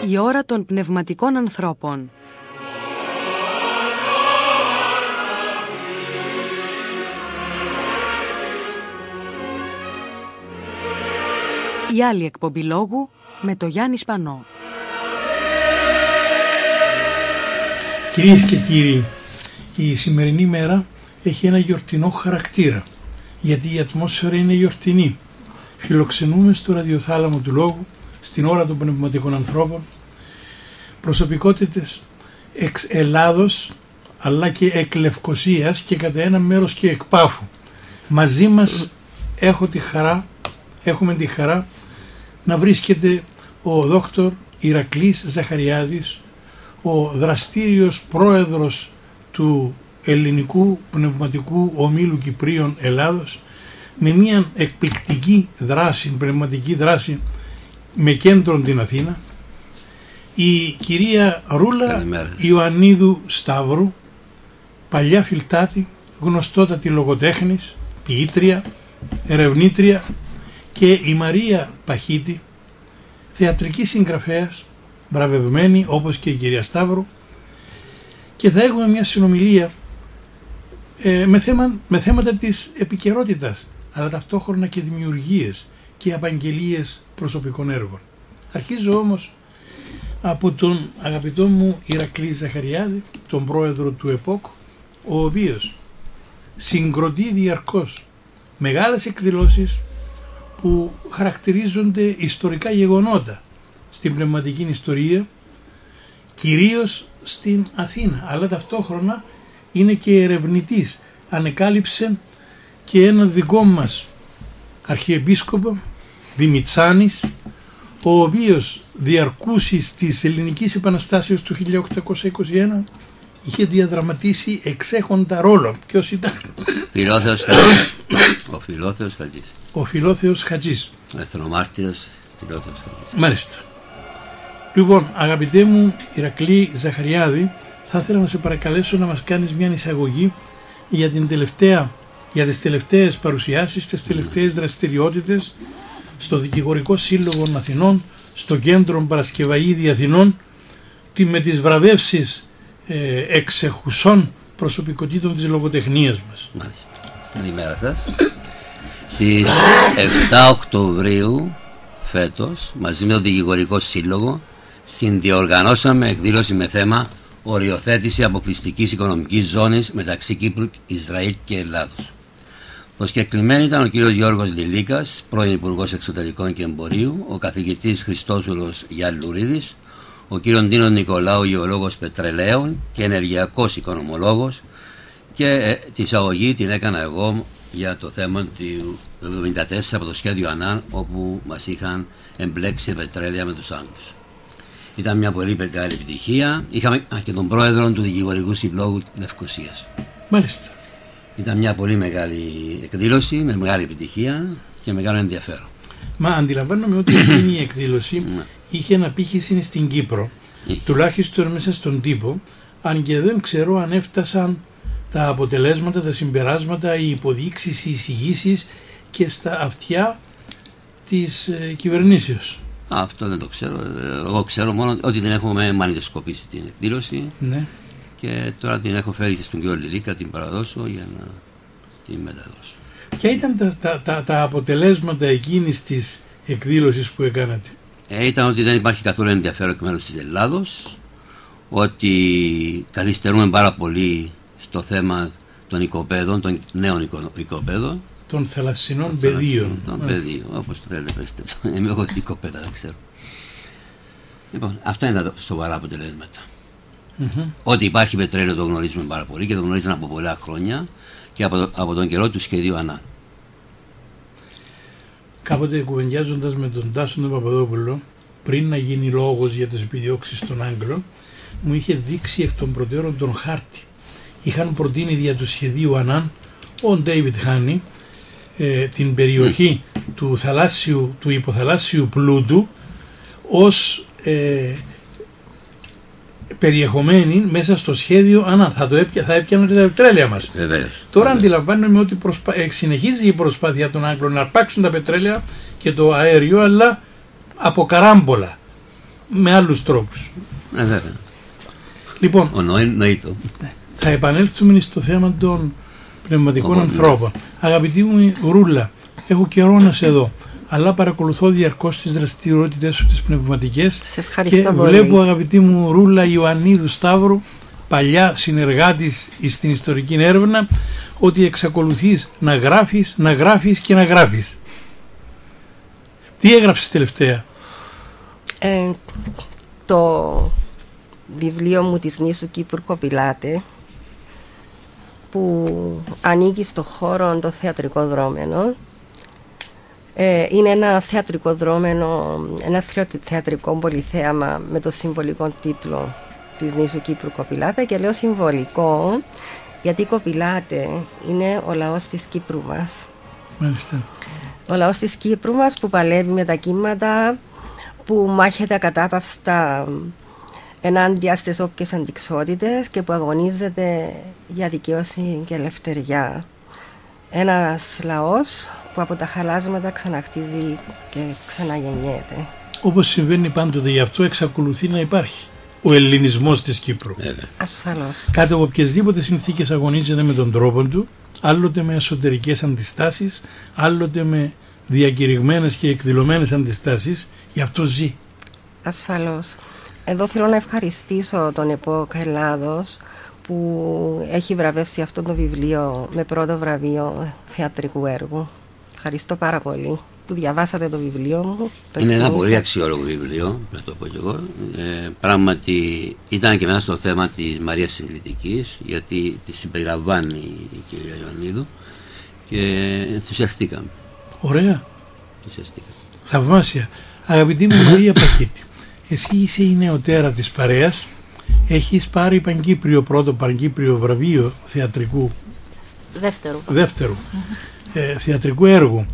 Η ώρα των πνευματικών ανθρώπων. Η άλλη εκπομπή λόγου με το Γιάννη Σπανό. Κυρίες και κύριοι, η σημερινή μέρα έχει ένα γιορτινό χαρακτήρα, γιατί η ατμόσφαιρα είναι γιορτινή. Φιλοξενούμε στο ραδιοθάλαμο του λόγου, στην ώρα των πνευματικών ανθρώπων, προσωπικότητες εξ Ελλάδος, αλλά και εκ Λευκωσίας και κατά ένα μέρος και εκ Πάφου. Μαζί μας έχουμε τη χαρά να βρίσκεται ο δόκτωρ Ηρακλής Ζαχαριάδης, ο δραστήριος πρόεδρος του Ελληνικού Πνευματικού Ομίλου Κυπρίων Ελλάδος, με μια εκπληκτική δράση, πνευματική δράση με κέντρο την Αθήνα, η κυρία Ρούλα Ιωαννίδου Σταύρου, παλιά φιλτάτη, γνωστότατη λογοτέχνης, ποιήτρια, ερευνήτρια, και η Μαρία Παχίτη, θεατρική συγγραφέας, βραβευμένη όπως και η κυρία Σταύρου, και θα έχουμε μια συνομιλία με θέματα της επικαιρότητας, αλλά ταυτόχρονα και δημιουργίες και απαγγελίες προσωπικών έργων. Αρχίζω όμως από τον αγαπητό μου Ηρακλή Ζαχαριάδη, τον πρόεδρο του ΕΠΟΚ, ο οποίος συγκροτεί διαρκώς μεγάλες εκδηλώσεις που χαρακτηρίζονται ιστορικά γεγονότα στην πνευματική ιστορία, κυρίως στην Αθήνα, αλλά ταυτόχρονα είναι και ερευνητής. Ανεκάλυψε και ένα δικό μας αρχιεπίσκοπο, Δημητσάνης, ο οποίος διαρκούσης της Ελληνικής Επαναστάσεως του 1821 είχε διαδραματίσει εξέχοντα ρόλο. Ποιος ήταν? Ο Φιλόθεος Χατζής. Ο Φιλόθεος Χατζής. Ο εθνομάρτυρος Φιλόθεος Χατζής. Μάλιστα. Λοιπόν, αγαπητέ μου Ηρακλή Ζαχαριάδη, θα ήθελα να σε παρακαλέσω να μας κάνεις μια εισαγωγή για τις τελευταίες παρουσιάσεις, τις τελευταίες δραστηριότητες στο Δικηγορικό Σύλλογο Αθηνών, στο Κέντρο Παρασκευαΐδη Αθηνών, με τις βραβεύσεις εξεχουσών προσωπικότητων της λογοτεχνίας μας. Μάλιστα. Καλημέρα σας. Στις 7 Οκτωβρίου φέτος, μαζί με το Δικηγορικό Σύλλογο, συνδιοργανώσαμε εκδήλωση με θέμα οριοθέτηση αποκλειστικής οικονομικής ζώνης μεταξύ Κύπρου, Ισραήλ και Ελλάδος. Προσκεκλημένοι ήταν ο κύριος Γιώργος Λιλίκας, πρώην Υπουργός Εξωτερικών και Εμπορίου, ο καθηγητής Χριστόσουλος Γιαλουρίδης, ο κύριος Ντίνος Νικολάου, γεωλόγος πετρελαίων και ενεργειακός οικονομολόγος, και την εισαγωγή την έκανα εγώ για το θέμα του 1974 από το σχέδιο Ανάν, όπου μας είχαν εμπλέξει πετρέλαια με τους Άγγλους. Ήταν μια πολύ μεγάλη επιτυχία. Είχαμε και τον πρόεδρο του Δικηγορικού Συλλόγου Λευκωσίας. Μάλιστα. Ήταν μια πολύ μεγάλη εκδήλωση με μεγάλη επιτυχία και μεγάλο ενδιαφέρον. Μα αντιλαμβάνομαι ότι εκείνη η εκδήλωση είχε αναπήχηση στην Κύπρο, τουλάχιστον μέσα στον τύπο, αν και δεν ξέρω αν έφτασαν τα αποτελέσματα, τα συμπεράσματα, οι υποδείξεις, οι εισηγήσεις και στα αυτιά της κυβερνήσεως. Αυτό δεν το ξέρω. Εγώ ξέρω μόνο ότι την έχουμε μαγνητοσκοπήσει την εκδήλωση. Ναι. Και τώρα την έχω φέρει στον κύριο Λιλίκα, την παραδώσω για να την μεταδώσω. Ποια ήταν τα αποτελέσματα εκείνης της εκδήλωσης που έκανατε? Ήταν ότι δεν υπάρχει καθόλου ενδιαφέρον εκ μέρους της Ελλάδος, ότι καθυστερούμε πάρα πολύ στο θέμα των οικοπαίδων, των νέων οικοπαίδων, των θαλασσινών πεδίων. Των πεδίων, όπως το θέλετε πέστε. Εγώ οικοπαίδα δεν ξέρω. Λοιπόν, αυτά είναι τα σοβαρά αποτελέσματα. Ότι υπάρχει πετρέλαιο το γνωρίζουμε πάρα πολύ και το γνωρίζουμε από πολλά χρόνια και από τον καιρό του σχεδίου Ανάν. Κάποτε κουβεντιάζοντας με τον Τάσο τον Παπαδόπουλο, πριν να γίνει λόγος για τις επιδιώξεις των Άγγλων, μου είχε δείξει εκ των προτέρων τον χάρτη. Είχαν προτείνει δια του σχεδίου Ανάν ο Ντέιβιτ Χάνι την περιοχή του υποθαλάσσιου πλούτου ως περιεχομένη μέσα στο σχέδιο Ανάν. Θα έπιαναν τα πετρέλαια μας. Τώρα αντιλαμβάνομαι ότι συνεχίζει η προσπάθεια των Άγγλων να αρπάξουν τα πετρέλαια και το αέριο, αλλά από καράμπολα. με άλλους τρόπους. Βέβαια. Λοιπόν, θα επανέλθουμε στο θέμα των πνευματικών ανθρώπων. Αγαπητή μου Ρούλα, έχω καιρό να σε δω, αλλά παρακολουθώ διαρκώς τις δραστηριότητες σου τις πνευματικές και βλέπω, αγαπητή μου Ρούλα Ιωαννίδου Σταύρου, παλιά συνεργάτης στην ιστορική έρευνα, ότι εξακολουθείς να γράφεις και να γράφεις. Τι έγραψες τελευταία? Το βιβλίο μου της νήσου Κύπρου Κοπηλάτε, που ανήκει στο χώρο το θεατρικό δρόμενο. Είναι ένα θεατρικό δρόμενο, ένα θεατρικό πολυθέαμα με το συμβολικό τίτλο της νήσου Κύπρου Κοπηλάτε, και λέω συμβολικό γιατί Κοπηλάτε είναι ο λαός της Κύπρου μας. Μάλιστα. Ο λαός της Κύπρου μας που παλεύει με τα κύματα, που μάχεται ακατάπαυστα ενάντια στις όποιες αντιξότητες και που αγωνίζεται για δικαίωση και ελευθεριά. Ένας λαός που από τα χαλάσματα ξαναχτίζει και ξαναγεννιέται. Όπως συμβαίνει πάντοτε, γι' αυτό εξακολουθεί να υπάρχει ο ελληνισμός της Κύπρου. Ασφαλώς. Κάτω από οποιασδήποτε συνθήκες αγωνίζεται με τον τρόπο του, άλλοτε με εσωτερικές αντιστάσεις, άλλοτε με διακηρυγμένες και εκδηλωμένες αντιστάσεις, γι' αυτό ζει. Ασφαλώς. Εδώ θέλω να ευχαριστήσω τον ΕΠΟΚ Ελλάδος που έχει βραβεύσει αυτό το βιβλίο με πρώτο βραβείο θεατρικού έργου. Ευχαριστώ πάρα πολύ που διαβάσατε το βιβλίο μου. Είναι ένα πολύ αξιόλογο βιβλίο, να το πω και εγώ. Πράγματι ήταν και μέσα στο θέμα της Μαρίας Συγκριτικής, γιατί τη συμπεριλαμβάνει η κυρία Ιωαννίδου και ενθουσιαστήκαμε. Ωραία. Θαυμάσια. Αγαπητή μου Μαρία Παχίτη, εσύ είσαι η νεωτέρα της παρέας, έχεις πάρει πρώτο παγκύπριο βραβείο θεατρικού δεύτερου θεατρικού έργου.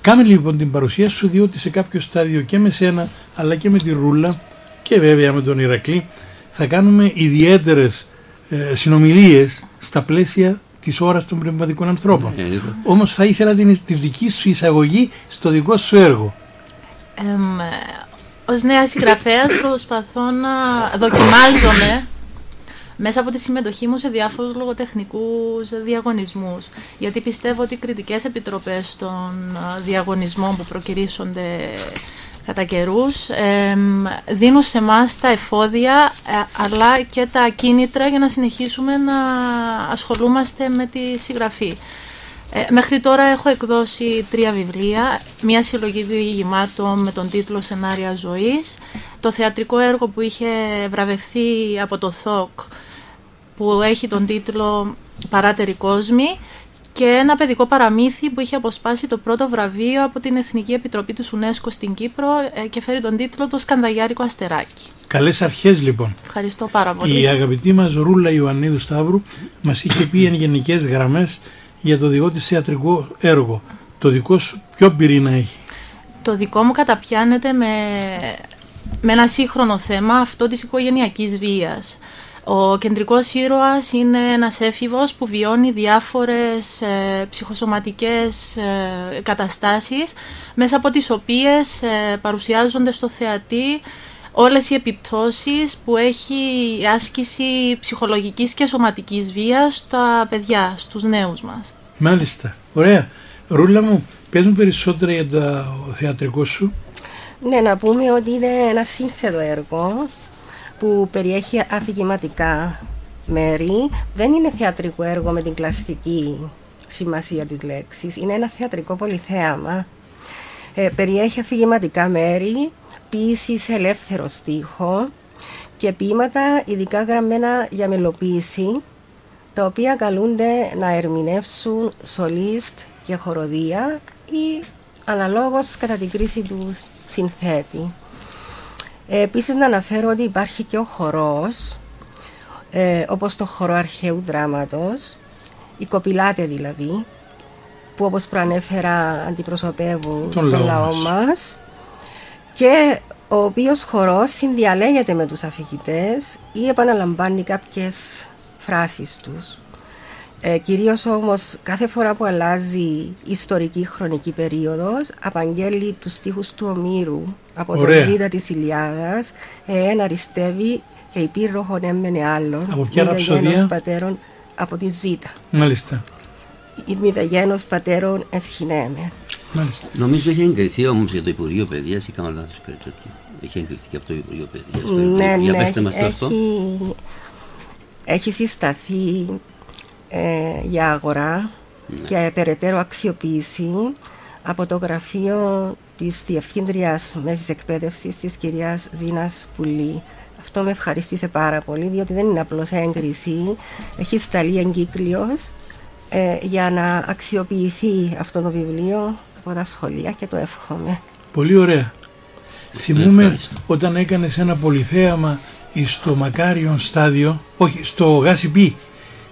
Κάμε λοιπόν την παρουσία σου, διότι σε κάποιο στάδιο και με σένα αλλά και με τη Ρούλα και βέβαια με τον Ηρακλή θα κάνουμε ιδιαίτερες συνομιλίες στα πλαίσια της ώρας των πνευματικών ανθρώπων. Όμως θα ήθελα τη δική σου εισαγωγή στο δικό σου έργο. Ως νέα συγγραφέας προσπαθώ να δοκιμάζομαι μέσα από τη συμμετοχή μου σε διάφορους λογοτεχνικούς διαγωνισμούς, γιατί πιστεύω ότι οι κριτικές επιτροπές των διαγωνισμών που προκυρήσονται κατά καιρούς δίνουν σε εμάς τα εφόδια αλλά και τα κίνητρα για να συνεχίσουμε να ασχολούμαστε με τη συγγραφή. Μέχρι τώρα έχω εκδώσει 3 βιβλία, μια συλλογή διηγημάτων με τον τίτλο «Σενάρια ζωής», το θεατρικό έργο που είχε βραβευθεί από το ΘΟΚ που έχει τον τίτλο «Παράτεροι κόσμοι» και ένα παιδικό παραμύθι που είχε αποσπάσει το πρώτο βραβείο από την Εθνική Επιτροπή του UNESCO στην Κύπρο και φέρει τον τίτλο «Το Σκανδαγιάρικο Αστεράκι». Καλές αρχές λοιπόν. Ευχαριστώ πάρα πολύ. Η αγαπητή μας Ρούλα Ιωαννίδου Σταύρου μας είχε πει εν γενικές γραμμές για το δικό της θεατρικό έργο. Το δικό σου ποιο πυρήνα έχει? Το δικό μου καταπιάνεται με ένα σύγχρονο θέμα, αυτό της οικογενειακής βίας. Ο κεντρικός ήρωας είναι ένας έφηβος που βιώνει διάφορες ψυχοσωματικές καταστάσεις, μέσα από τις οποίες παρουσιάζονται στο θεατή όλες οι επιπτώσεις που έχει η άσκηση ψυχολογικής και σωματικής βίας στα παιδιά, στους νέους μας. Μάλιστα. Ωραία. Ρούλα μου, πες μου περισσότερα για το θεατρικό σου. Ναι, να πούμε ότι είναι ένα σύνθετο έργο που περιέχει αφηγηματικά μέρη. Δεν είναι θεατρικό έργο με την κλασική σημασία της λέξης. Είναι ένα θεατρικό πολυθέαμα. Περιέχει αφηγηματικά μέρη, ποίηση σε ελεύθερο στίχο και ποίηματα ειδικά γραμμένα για μελοποίηση, τα οποία καλούνται να ερμηνεύσουν σολίστ και χοροδία ή αναλόγως κατά την κρίση του συνθέτη. Επίσης να αναφέρω ότι υπάρχει και ο χορός, όπως το χορό αρχαίου δράματος, οι κοπηλάτε δηλαδή, που όπως προανέφερα αντιπροσωπεύουν τον λαό μας, και ο οποίος χορός συνδιαλέγεται με τους αφηγητές ή επαναλαμβάνει κάποιες φράσεις τους. Κυρίως όμως κάθε φορά που αλλάζει ιστορική χρονική περίοδος απαγγέλει τους στίχους του Ομήρου από το Ζήτα της Ηλιάδας, «Εέν αριστεύει και υπήρχον έμμενε άλλον». Από ποια ραψοδία? Πατέρων, από τη Ζήτα. Μάλιστα. «Η μηδαγένος πατέρων εσχυνέμε». Μάλιστα. Νομίζω έχει εγκριθεί όμως για το Υπουργείο Παιδείας ή κάνω λάθος κάτι τέτοιο. Έχει εγκριθεί και από το Υπουργείο Παιδείας. Ναι, για πέστε μας αυτό. Έχει συσταθεί για αγορά και περαιτέρω αξιοποίηση από το γραφείο της Διευθύντριας Μέσης Εκπαίδευσης της κυρίας Ζήνας Πουλή. Αυτό με ευχαρίστησε πάρα πολύ, διότι δεν είναι απλώς έγκριση, έχει σταλεί εγκύκλιος για να αξιοποιηθεί αυτό το βιβλίο από τα σχολεία και το εύχομαι. Πολύ ωραία. Θυμούμε όταν έκανες ένα πολυθέαμα στο Μακάριον στάδιο, όχι, στο Γάσι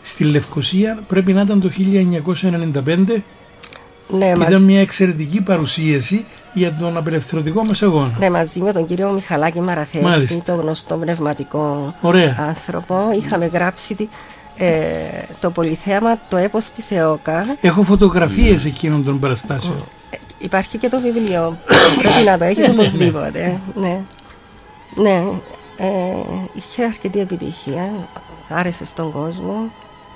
στη Λευκοσία, πρέπει να ήταν το 1995. Ναι, ήταν μια εξαιρετική παρουσίαση για τον απελευθερωτικό μας αγώνα. Ναι, μαζί με τον κύριο Μιχαλάκη Μαραθέτη, τον γνωστό πνευματικό άνθρωπο, είχαμε γράψει το πολυθέαμα «Το έπος της ΕΟΚΑ». Έχω φωτογραφίες εκείνων των παραστάσεων. Υπάρχει και το βιβλίο, πρέπει να το έχεις οπωσδήποτε. Ναι, είχε αρκετή επιτυχία, άρεσε στον κόσμο.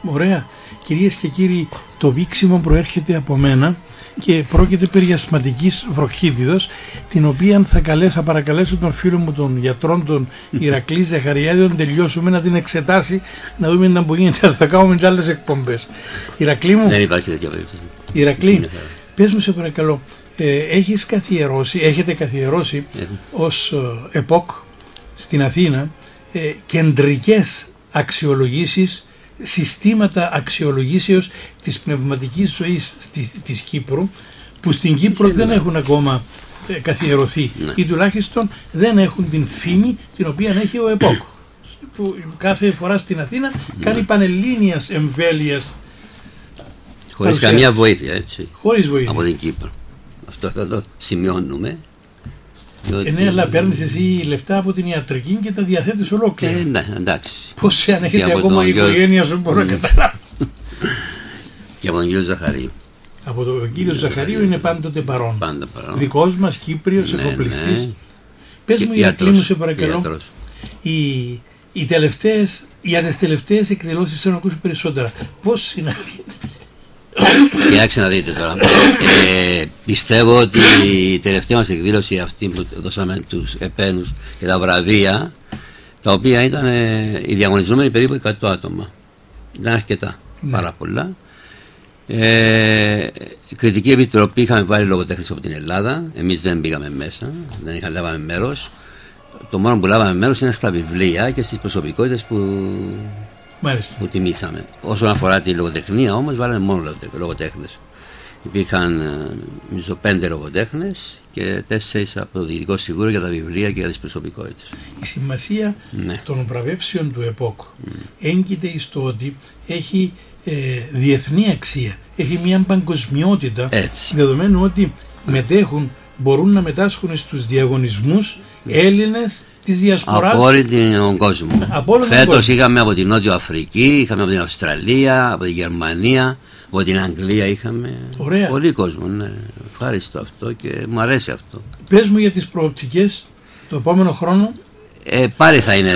Ωραία. Κυρίες και κύριοι, το βήξιμο προέρχεται από μένα και πρόκειται περί ασθματικής βροχίτιδος, την οποία θα παρακαλέσω τον φίλο μου τον γιατρό τον Ηρακλή Ζαχαριάδη, όταν τελειώσουμε να την εξετάσει, να δούμε να μπορεί να θα κάνουμε και άλλες εκπομπές. Ηρακλή μου. Δεν υπάρχει τέτοια περίπτωση. Ηρακλή, πες μου σε παρακαλώ, έχετε καθιερώσει ως ΕΠΟΚ στην Αθήνα κεντρικές αξιολογήσεις, συστήματα αξιολογήσεως της πνευματικής ζωής της Κύπρου, που στην Κύπρο δεν έχουν ακόμα καθιερωθεί ή τουλάχιστον δεν έχουν την φήμη την οποία έχει ο ΕΠΟΚ, που κάθε φορά στην Αθήνα κάνει πανελλήνιας εμβέλειας, χωρίς καμία βοήθεια, έτσι, χωρίς βοήθεια από την Κύπρο. Αυτό θα το σημειώνουμε. Ναι, αλλά παίρνεις εσύ λεφτά από την ιατρική και τα διαθέτεις ολόκληρα. Ναι, εντάξει. Πώς σε ανέχεται ακόμα η οικογένεια σου, μπορώ να καταλάβω. Και από τον κύριο Ζαχαρίου. Από τον κύριο Ζαχαρίου είναι πάντοτε παρόν. Πάντα παρόν. Δικός μας, Κύπριος, εφοπλιστής. Πες μου, Ηρακλή μου, σε παρακαλώ, για τις τελευταίες εκδηλώσεις θέλω να ακούσω περισσότερα. Πώς συναντήσατε? Κοιτάξτε να δείτε τώρα. Πιστεύω ότι η τελευταία μας εκδήλωση αυτή που δώσαμε τους επένους και τα βραβεία, τα οποία ήταν οι διαγωνιζόμενοι περίπου 100 άτομα. Ήταν αρκετά, πάρα πολλά. Κριτική επιτροπή είχαμε βάλει λογοτέχνες από την Ελλάδα. Εμείς δεν πήγαμε μέσα, δεν λάβαμε μέρος. Το μόνο που λάβαμε μέρος είναι στα βιβλία και στις προσωπικότητες που τιμήσαμε. Όσον αφορά τη λογοτεχνία όμως, βάλαμε μόνο λογοτέχνες. Υπήρχαν νομίζω 5 λογοτέχνες και 4 από το Διοικητικό Συμβούλιο για τα βιβλία και για τις προσωπικότητες. Η σημασία των βραβεύσεων του ΕΠΟΚ έγκυται στο ότι έχει διεθνή αξία, έχει μια παγκοσμιότητα, δεδομένου ότι μπορούν να μετάσχουν στους διαγωνισμούς Έλληνες της διασποράς από όλη τον κόσμο. Φέτος είχαμε από την Νότιο Αφρική, είχαμε από την Αυστραλία, από τη Γερμανία, από την Αγγλία είχαμε. Ωραία. Πολύ κόσμο, ναι. Ευχαριστώ αυτό και μου αρέσει αυτό. Πες μου για τις προοπτικές το επόμενο χρόνο. Πάλι θα είναι,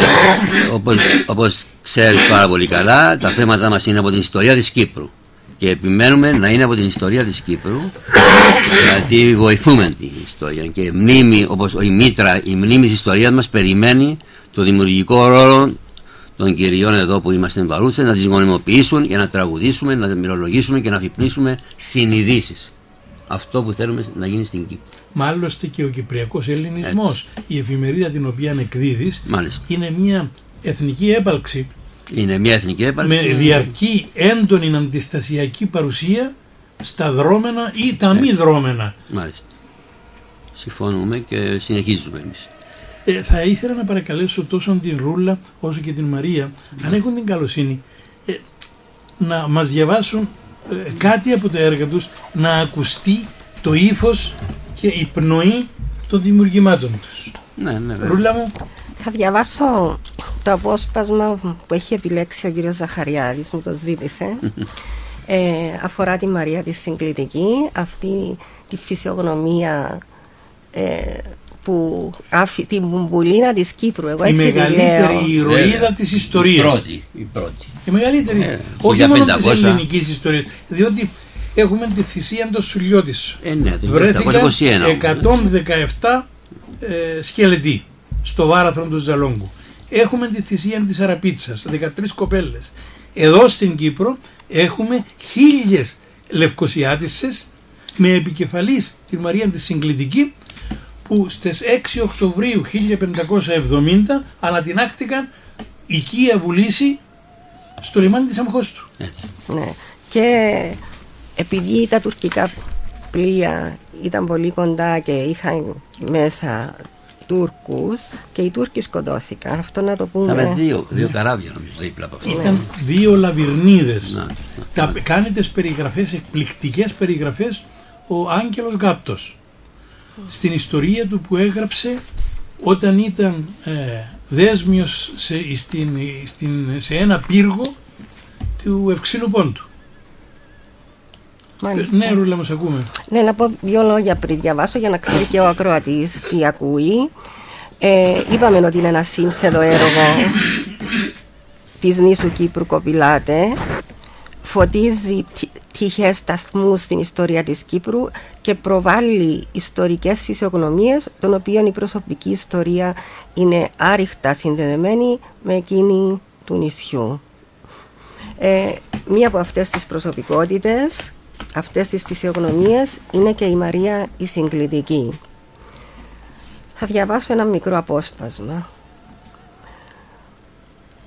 όπως ξέρεις πάρα πολύ καλά, τα θέματα μας είναι από την ιστορία της Κύπρου. Και επιμένουμε να είναι από την ιστορία της Κύπρου, γιατί βοηθούμε την ιστορία. Και η μνήμη, όπως η μνήμη της ιστορίας μας περιμένει το δημιουργικό ρόλο των κυριών εδώ που είμαστε παρούσες, να τις γονιμοποιήσουν για να τραγουδήσουμε, να μυρολογήσουμε και να αφυπνίσουμε συνειδήσεις. Αυτό που θέλουμε να γίνει στην Κύπρο. Μάλιστα και ο Κυπριακός Ελληνισμός, η εφημερίδα την οποία εκδίδεις, είναι μια εθνική έπαλξη. Είναι μια εθνική έπαρξη. Με διαρκή έντονη αντιστασιακή παρουσία στα δρόμενα ή τα μη δρόμενα. Μάλιστα. Συμφωνούμε και συνεχίζουμε εμείς. Θα ήθελα να παρακαλέσω τόσο την Ρούλα όσο και την Μαρία, αν έχουν την καλοσύνη, να μας διαβάσουν κάτι από τα έργα τους, να ακουστεί το ύφος και η πνοή των δημιουργημάτων τους. Ναι, Ρούλα μου. Θα διαβάσω Το απόσπασμα που έχει επιλέξει ο κύριος Ζαχαριάδης, μου το ζήτησε, αφορά τη Μαρία τη Συγκλητική, αυτή τη φυσιογνωμία την μπουμπουλίνα της Κύπρου. Εγώ έτσι η μεγαλύτερη ηρωίδα της ιστορίας. Η πρώτη. Η μεγαλύτερη, όχι μόνο της ελληνικής ιστορίας, διότι έχουμε τη θυσία των Σουλιώτης. Βρέθηκαν 117 σκελετοί στο βάραθρο του Ζαλόγκου. Έχουμε τη θυσία της Αραπίτσας, 13 κοπέλες. Εδώ στην Κύπρο έχουμε 1000 Λευκοσιάτισσες με επικεφαλής τη Μαρία τη Συγκλητική, που στις 6 Οκτωβρίου 1570 ανατινάχτηκαν οικία βουλήσι στο λιμάνι της Αμχώστου. Ναι. Και επειδή τα τουρκικά πλοία ήταν πολύ κοντά και είχαν μέσα Τούρκους, και οι Τούρκοι σκοτώθηκαν. Αυτό να το πούμε. Είχαμε δύο καράβια νομίζω δίπλα από αυτό. Ήταν 2 λαβυρνίδες. Κάνει τις περιγραφές, εκπληκτικές περιγραφές, ο Άγγελος Γάπτος στην ιστορία του που έγραψε όταν ήταν δέσμιος σε ένα πύργο του Ευξήνου Πόντου. Μάλιστα. Ναι, Ρούλα, μας ακούμε. Ναι, να πω 2 λόγια πριν διαβάσω για να ξέρει και ο ακροατής τι ακούει. Είπαμε ότι είναι ένα σύνθετο έργο της νήσου Κύπρου Κοπηλάτε. Φωτίζει τυχές σταθμούς στην ιστορία της Κύπρου και προβάλλει ιστορικές φυσιογνωμίες, των οποίων η προσωπική ιστορία είναι άρρηκτα συνδεδεμένη με εκείνη του νησιού. Μία από αυτές τις προσωπικότητες, αυτές τις φυσιογνωμίες, είναι και η Μαρία η Συγκλητική. Θα διαβάσω ένα μικρό απόσπασμα.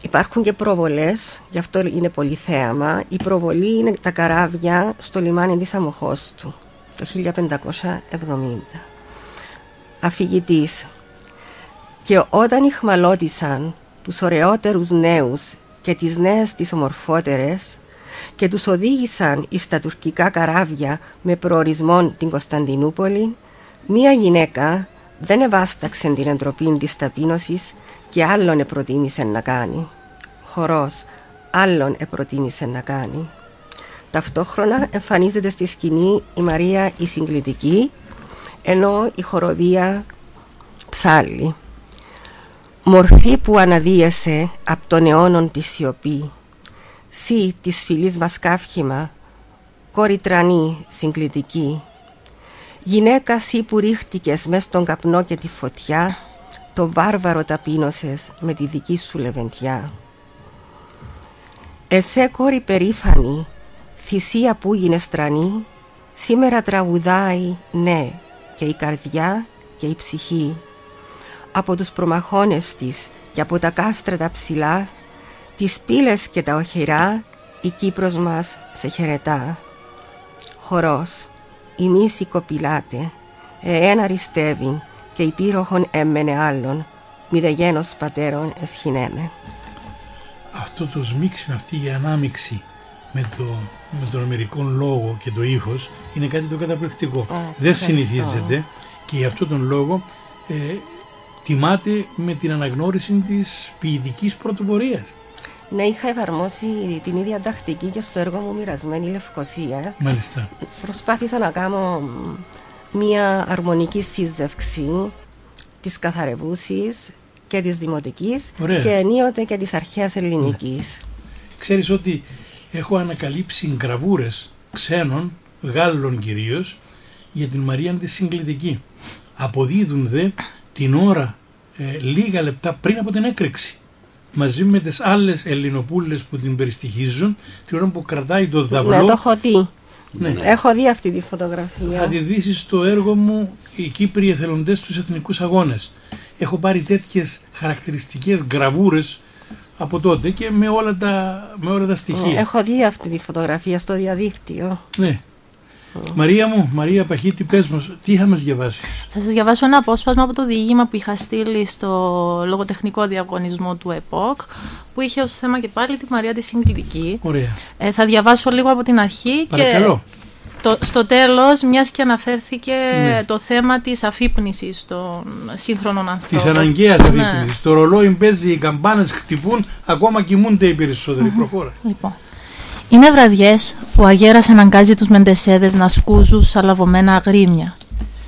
Υπάρχουν και προβολές, γι' αυτό είναι πολύ θέαμα. Η προβολή είναι τα καράβια στο λιμάνι της Αμοχώστου το 1570. Αφηγητής. Και όταν ηχμαλώτησαν τους ωραιότερους νέους και τις νέες τις ομορφότερες και τους οδήγησαν εις τα τουρκικά καράβια με προορισμό την Κωνσταντινούπολη, μία γυναίκα δεν ευάσταξε την εντροπή της ταπείνωσης και άλλον επροτίμησε να κάνει. Χορός, άλλον επροτίμησε να κάνει. Ταυτόχρονα εμφανίζεται στη σκηνή η Μαρία η Συγκλητική, ενώ η χοροδία ψάλλει. Μορφή που αναδύεσαι απ' των αιώνων τη σιωπή, σύ της φυλής μας καύχημα, κόρη τρανή συγκλητική, γυναίκα σύ που ρίχτηκες μες στον καπνό και τη φωτιά, το βάρβαρο ταπείνωσες με τη δική σου λεβεντιά. Εσέ κόρη περήφανη, θυσία που γίνες τρανή, σήμερα τραγουδάει, ναι, και η καρδιά και η ψυχή. Από τους προμαχώνες της και από τα κάστρα τα ψηλά, τις πύλες και τα οχυρά, η Κύπρος μας σε χαιρετά. Χορός, η μίση κοπηλάτε, ένα ριστεύειν και η πύροχον έμενε άλλον, μη δε γένος πατέρων εσχυνέμε. Αυτό το σμίξιμο, αυτή η ανάμειξη με τον αμερικό λόγο και το ύφος είναι κάτι το καταπληκτικό. Δεν συνηθίζεται και γι' αυτόν τον λόγο τιμάται με την αναγνώριση της ποιητικής πρωτοπορίας. Ναι, είχα εφαρμόσει την ίδια τακτική και στο έργο μου Μοιρασμένη Λευκοσία. Μάλιστα. Προσπάθησα να κάνω μία αρμονική σύζευξη της καθαρευούσης και της δημοτικής. Ωραία. Και ενίοτε και της αρχαίας ελληνικής. Ναι. Ξέρεις ότι έχω ανακαλύψει γραβούρες ξένων, Γάλλων κυρίως, για την Μαρία τη Συγκλητική. Αποδίδουν δε την ώρα λίγα λεπτά πριν από την έκρηξη, μαζί με τις άλλες Ελληνοπούλες που την περιστοιχίζουν, την ώρα που κρατάει το δαυλό. Ναι, το έχω δει. Ναι. Έχω δει αυτή τη φωτογραφία. Θα τη δεις στο έργο μου οι Κύπριοι εθελοντές στους Εθνικούς Αγώνες. Έχω πάρει τέτοιες χαρακτηριστικές γραβούρες από τότε και με όλα τα στοιχεία. Έχω δει αυτή τη φωτογραφία στο διαδίκτυο. Ναι. Μαρία μου, Μαρία Παχίτη, πες μας, τι θα μας διαβάσεις? Θα σας διαβάσω ένα απόσπασμα από το διήγημα που είχα στείλει στο λογοτεχνικό διαγωνισμό του ΕΠΟΚ, που είχε ως θέμα και πάλι τη Μαρία τη Συγκλητική. Ωραία. Θα διαβάσω λίγο από την αρχή. Παρακαλώ. Στο τέλος, μιας και αναφέρθηκε το θέμα της αφύπνισης των σύγχρονων ανθρώπων. Της αναγκαίας αφύπνισης. Το ρολόι παίζει, οι καμπάνες χτυπούν, ακόμα κοιμούνται οι περισσότεροι. Προχώρα. Λοιπόν, είναι βραδιές που ο αγέρας αναγκάζει τους μεντεσέδες να σκούζουν σαλαβωμένα αγρίμια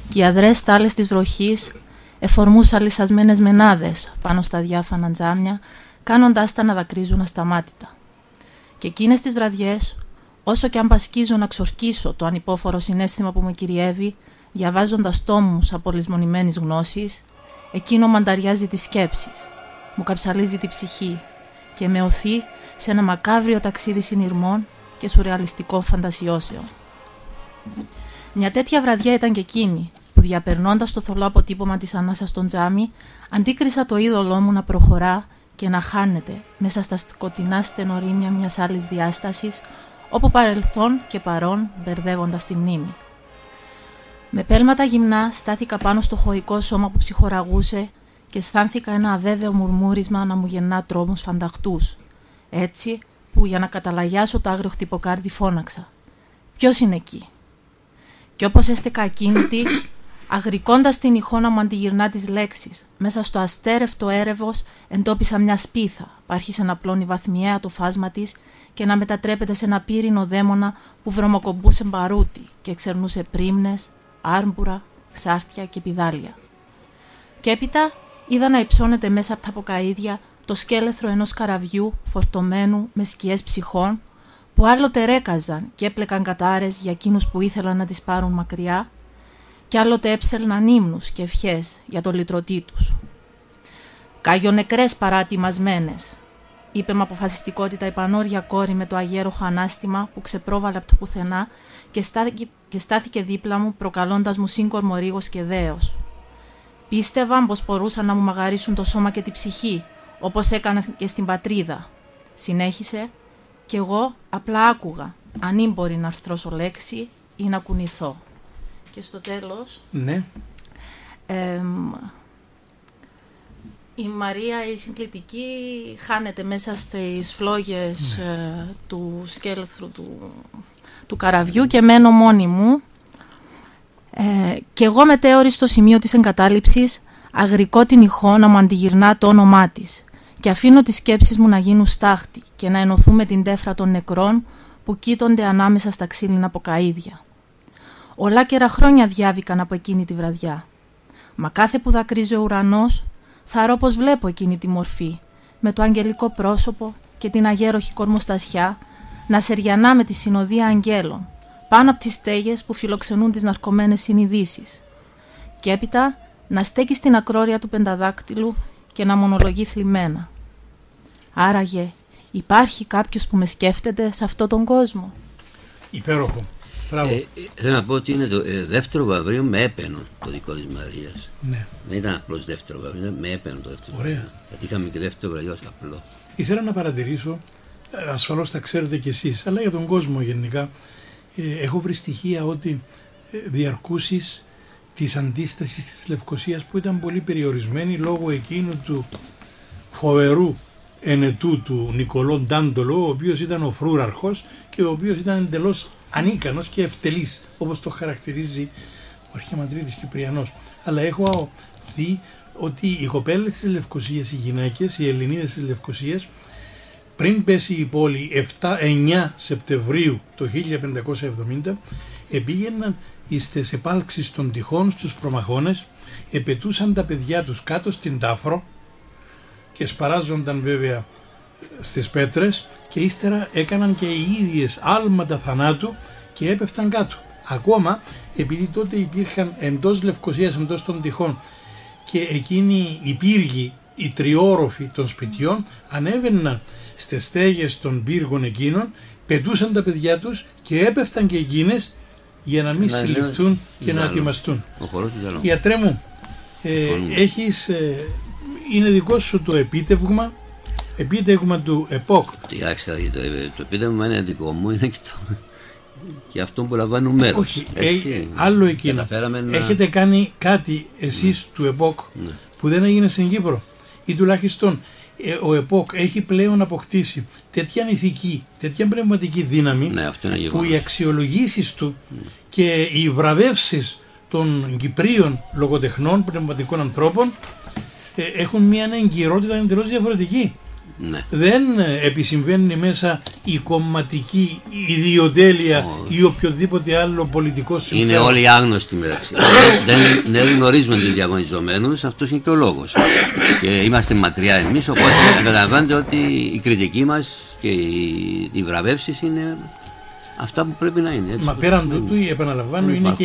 και οι αδρές στάλες της βροχής εφορμούν σαλισσασμένες μενάδες πάνω στα διάφανα τζάμια, κάνοντάς τα να δακρύζουν ασταμάτητα. Και εκείνες τις βραδιές, όσο και αν πασκίζω να ξορκίσω το ανυπόφορο συναίσθημα που με κυριεύει, διαβάζοντας τόμους από λησμονημένης γνώσης, εκείνο μανταριάζει τις σκέψεις, μου καψαλίζει τη ψυχή και με οθεί σε ένα μακάβριο ταξίδι συνειρμών και σουρεαλιστικό φαντασιώσεων. Μια τέτοια βραδιά ήταν και εκείνη, που διαπερνώντας το θολό αποτύπωμα της ανάσας στον τζάμι, αντίκρισα το είδωλό μου να προχωρά και να χάνεται μέσα στα σκοτεινά στενορίμια μιας άλλης διάστασης, όπου παρελθόν και παρόν μπερδεύοντας τη μνήμη. Με πέλματα γυμνά στάθηκα πάνω στο χωικό σώμα που ψυχοραγούσε και αισθάνθηκα ένα αβέβαιο μουρμούρισμα να μου γεννά τρόμους φανταχτούς, έτσι που για να καταλαγιάσω το άγριο χτυποκάρδι φώναξα. Ποιος είναι εκεί? Και όπως έστεκα ακίνητη, αγρικώντας την ηχόνα μου αντιγυρνά τις λέξεις, μέσα στο αστέρευτο έρευος εντόπισα μια σπίθα που άρχισε να πλώνει βαθμιαία το φάσμα της και να μετατρέπεται σε ένα πύρινο δαίμονα που βρωμοκομπούσε μπαρούτι και εξερνούσε πρίμνες, άρμπουρα, ξάρτια και πηδάλια. Και έπειτα είδα να υψώνεται μέσα από τα ποκαΐδια το σκέλεθρο ενός καραβιού φορτωμένου με σκιές ψυχών που άλλοτε ρέκαζαν και έπλεκαν κατάρες για εκείνους που ήθελαν να τις πάρουν μακριά και άλλοτε έψελναν ύμνους και ευχές για το λυτρωτή τους. «Καγιονεκρές παράτιμασμένες», είπε με αποφασιστικότητα η πανόρια κόρη με το αγέροχο ανάστημα που ξεπρόβαλε από το πουθενά και στάθηκε δίπλα μου προκαλώντας μου σύγκορμο ρίγος και δέος. Πίστευαν πως μπορούσαν να μου μαγαρίσουν το σώμα και τη ψυχή, όπως έκαναν και στην πατρίδα. Συνέχισε κι εγώ απλά άκουγα, αν ήμπορει να αρθρώσω λέξη ή να κουνηθώ. Και στο τέλος, ναι. Η Μαρία η συγκλητική χάνεται μέσα στις φλόγες του σκέλθρου του καραβιού και μένω μόνη μου. Και εγώ μετέωρη στο σημείο της εγκατάλειψης αγρικό την ηχό να μου αντιγυρνά το όνομά της και αφήνω τις σκέψεις μου να γίνουν στάχτη και να ενωθούν με την τέφρα των νεκρών που κοίτονται ανάμεσα στα ξύλινα ποκαΐδια. Ολάκερα χρόνια διάβηκαν από εκείνη τη βραδιά. Μα κάθε που δακρύζει ο ουρανός, θαρώ πως βλέπω εκείνη τη μορφή, με το αγγελικό πρόσωπο και την αγέροχη κορμοστασιά, να σεριανά με τη συνοδεία αγγέλων, πάνω από τις στέγες που φιλοξενούν τις ναρκωμένες συνειδήσεις. Και έπειτα να στέκει στην ακρόρια του πενταδάκτυλου και να μονολογεί θλιμμένα. Άραγε, υπάρχει κάποιος που με σκέφτεται σε αυτόν τον κόσμο? Υπέροχο. Θέλω να πω ότι είναι το δεύτερο βαβρίο με έπαινο το δικό της Μαρίας. Ναι. Δεν ήταν απλώς δεύτερο βαβρίο, ήταν με έπαινο το δεύτερο. Ωραία. Βαβρίο. Γιατί είχαμε και δεύτερο βαβρίο απλό. Ήθελα να παρατηρήσω, ασφαλώς τα ξέρετε κι εσείς, αλλά για τον κόσμο γενικά, έχω βρει στοιχεία ότι διαρκούσεις της αντίστασης της Λευκωσίας που ήταν πολύ περιορισμένη λόγω εκείνου του φοβερού ενετού του Νικολό Ντάντολο, ο οποίος ήταν ο φρούραρχος και ο οποίος ήταν εντελώς ανίκανος και ευτελής, όπως το χαρακτηρίζει ο Αρχιμανδρίτης Κυπριανός. Αλλά έχω δει ότι οι κοπέλες της Λευκωσίας, οι γυναίκες, οι Ελληνίδες της Λευκωσίας, πριν πέσει η πόλη 7-9 Σεπτεμβρίου το 1570, επήγαιναν στις επάλξεις των τυχών στους προμαχώνες, επετούσαν τα παιδιά τους κάτω στην τάφρο και σπαράζονταν βέβαια στις πέτρες και ύστερα έκαναν και οι ίδιες άλματα θανάτου και έπεφταν κάτω. Ακόμα επειδή τότε υπήρχαν εντός Λευκωσίας, εντός των τυχών και εκείνοι οι πύργοι, οι τριόροφοι των σπιτιών, ανέβαιναν στις στέγες των πύργων εκείνων, πετούσαν τα παιδιά τους και έπεφταν και εκείνες για να μην συλληφθούν και να ετοιμαστούν. Ιατρέ μου, είναι δικό σου το επίτευγμα του ΕΠΟΚ. Κοιτάξτε, το επίτευγμα είναι δικό μου, είναι και αυτό που λαμβάνουν μέρος. Όχι, άλλο εκείνο. Έχετε κάνει κάτι εσείς του ΕΠΟΚ που δεν έγινε στην Κύπρο, ή τουλάχιστον ο ΕΠΟΚ έχει πλέον αποκτήσει τέτοια ηθική, τέτοια πνευματική δύναμη, Ναι, αυτό είναι που οι γεγονός. αξιολογήσεις του και οι βραβεύσεις των Κυπρίων λογοτεχνών, πνευματικών ανθρώπων έχουν μια εγκυρότητα εντελώς διαφορετική. Ναι. Δεν επισυμβαίνει μέσα η κομματική ιδιοτέλεια ή οποιοδήποτε άλλο πολιτικό συμφέρον. Είναι όλοι άγνωστοι μεταξύ. Δεν γνωρίζουμε τους διαγωνιζομένους, αυτός είναι και ο λόγος. Και είμαστε μακριά εμείς, οπότε καταλαβαίνετε ότι η κριτική μας και οι βραβεύσεις είναι αυτά που πρέπει να είναι. Έτσι. Μα πέραν τούτου, επαναλαμβάνω, είναι και